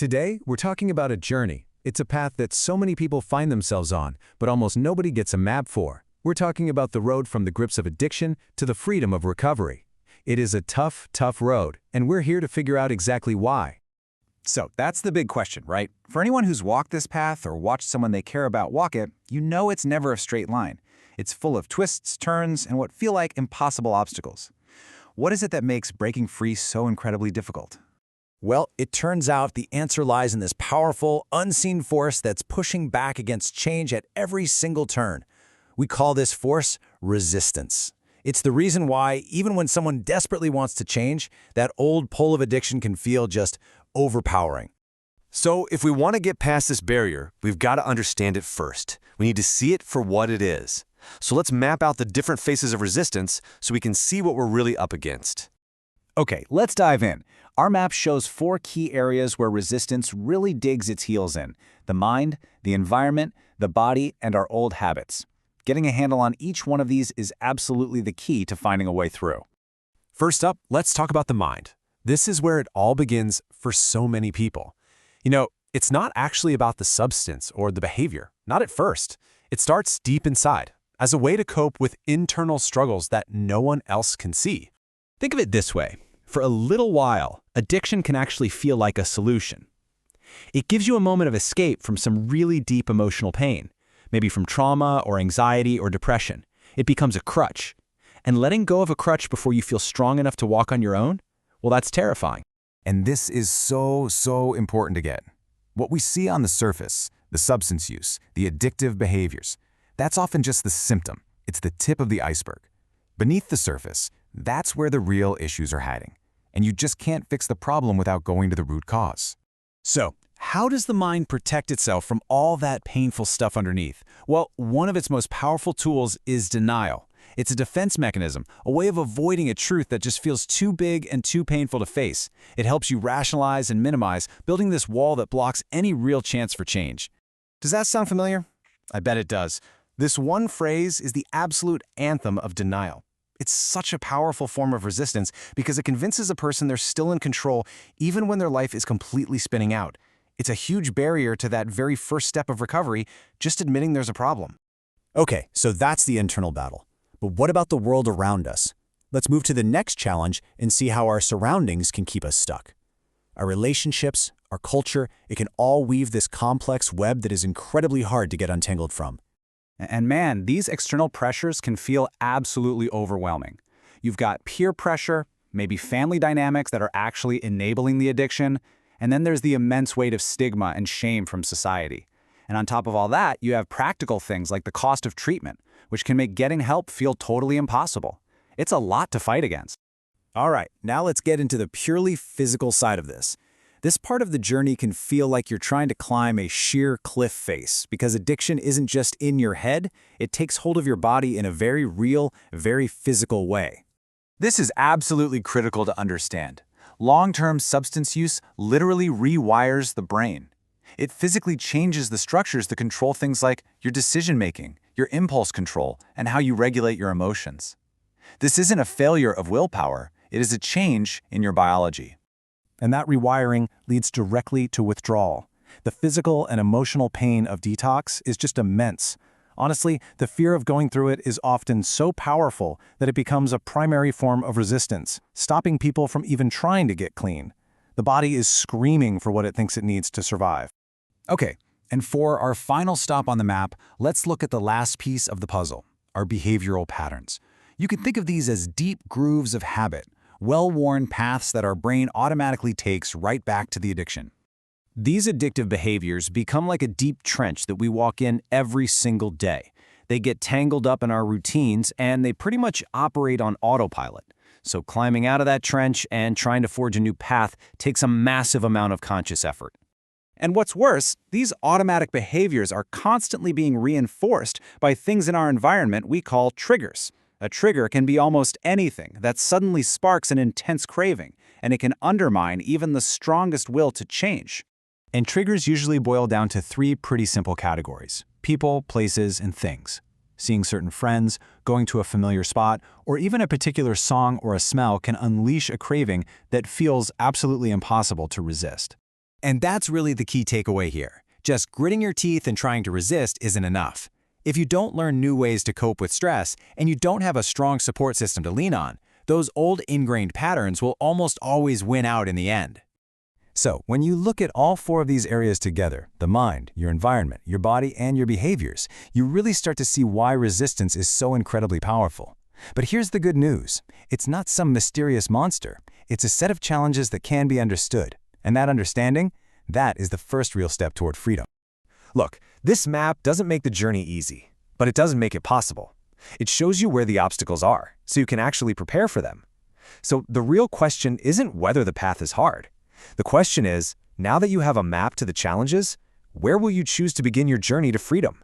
Today, we're talking about a journey. It's a path that so many people find themselves on, but almost nobody gets a map for. We're talking about the road from the grips of addiction to the freedom of recovery. It is a tough, tough road, and we're here to figure out exactly why. So that's the big question, right? For anyone who's walked this path or watched someone they care about walk it, you know it's never a straight line. It's full of twists, turns, and what feel like impossible obstacles. What is it that makes breaking free so incredibly difficult? Well, it turns out the answer lies in this powerful, unseen force that's pushing back against change at every single turn. We call this force resistance. It's the reason why, even when someone desperately wants to change, that old pull of addiction can feel just overpowering. So if we want to get past this barrier, we've got to understand it first. We need to see it for what it is. So let's map out the different faces of resistance so we can see what we're really up against. Okay, let's dive in. Our map shows 4 key areas where resistance really digs its heels in: the mind, the environment, the body, and our old habits. Getting a handle on each one of these is absolutely the key to finding a way through. First up, let's talk about the mind. This is where it all begins for so many people. It's not actually about the substance or the behavior, not at first. It starts deep inside, as a way to cope with internal struggles that no one else can see. Think of it this way. For a little while, addiction can actually feel like a solution. It gives you a moment of escape from some really deep emotional pain, maybe from trauma or anxiety or depression. It becomes a crutch. And letting go of a crutch before you feel strong enough to walk on your own? Well, that's terrifying. And this is so important to get. What we see on the surface, the substance use, the addictive behaviors, that's often just the symptom. It's the tip of the iceberg. Beneath the surface, that's where the real issues are hiding. And you just can't fix the problem without going to the root cause. So, how does the mind protect itself from all that painful stuff underneath? Well, one of its most powerful tools is denial. It's a defense mechanism, a way of avoiding a truth that just feels too big and too painful to face. It helps you rationalize and minimize, building this wall that blocks any real chance for change. Does that sound familiar? I bet it does. This one phrase is the absolute anthem of denial. It's such a powerful form of resistance because it convinces a person they're still in control even when their life is completely spinning out. It's a huge barrier to that very first step of recovery, just admitting there's a problem. Okay, so that's the internal battle. But what about the world around us? Let's move to the next challenge and see how our surroundings can keep us stuck. Our relationships, our culture, it can all weave this complex web that is incredibly hard to get untangled from. And man, these external pressures can feel absolutely overwhelming. You've got peer pressure, maybe family dynamics that are actually enabling the addiction, and then there's the immense weight of stigma and shame from society. And on top of all that, you have practical things like the cost of treatment, which can make getting help feel totally impossible. It's a lot to fight against. All right, now let's get into the purely physical side of this. This part of the journey can feel like you're trying to climb a sheer cliff face because addiction isn't just in your head, it takes hold of your body in a very real, very physical way. This is absolutely critical to understand. Long-term substance use literally rewires the brain. It physically changes the structures that control things like your decision-making, your impulse control, and how you regulate your emotions. This isn't a failure of willpower, it is a change in your biology. And that rewiring leads directly to withdrawal. The physical and emotional pain of detox is just immense. Honestly, the fear of going through it is often so powerful that it becomes a primary form of resistance, stopping people from even trying to get clean. The body is screaming for what it thinks it needs to survive. Okay, and for our final stop on the map, let's look at the last piece of the puzzle, our behavioral patterns. You can think of these as deep grooves of habit, well-worn paths that our brain automatically takes right back to the addiction. These addictive behaviors become like a deep trench that we walk in every single day. They get tangled up in our routines, and they pretty much operate on autopilot. So climbing out of that trench and trying to forge a new path takes a massive amount of conscious effort. And what's worse, these automatic behaviors are constantly being reinforced by things in our environment we call triggers. A trigger can be almost anything that suddenly sparks an intense craving, and it can undermine even the strongest will to change. And triggers usually boil down to 3 pretty simple categories: people, places, and things. Seeing certain friends, going to a familiar spot, or even a particular song or a smell can unleash a craving that feels absolutely impossible to resist. And that's really the key takeaway here. Just gritting your teeth and trying to resist isn't enough. If you don't learn new ways to cope with stress and you don't have a strong support system to lean on, those old ingrained patterns will almost always win out in the end. So, when you look at all four of these areas together, the mind, your environment, your body, and your behaviors, you really start to see why resistance is so incredibly powerful. But here's the good news. It's not some mysterious monster. It's a set of challenges that can be understood. And that understanding, that is the first real step toward freedom. Look, this map doesn't make the journey easy, but it doesn't make it possible. It shows you where the obstacles are, so you can actually prepare for them. So the real question isn't whether the path is hard. The question is, now that you have a map to the challenges, where will you choose to begin your journey to freedom?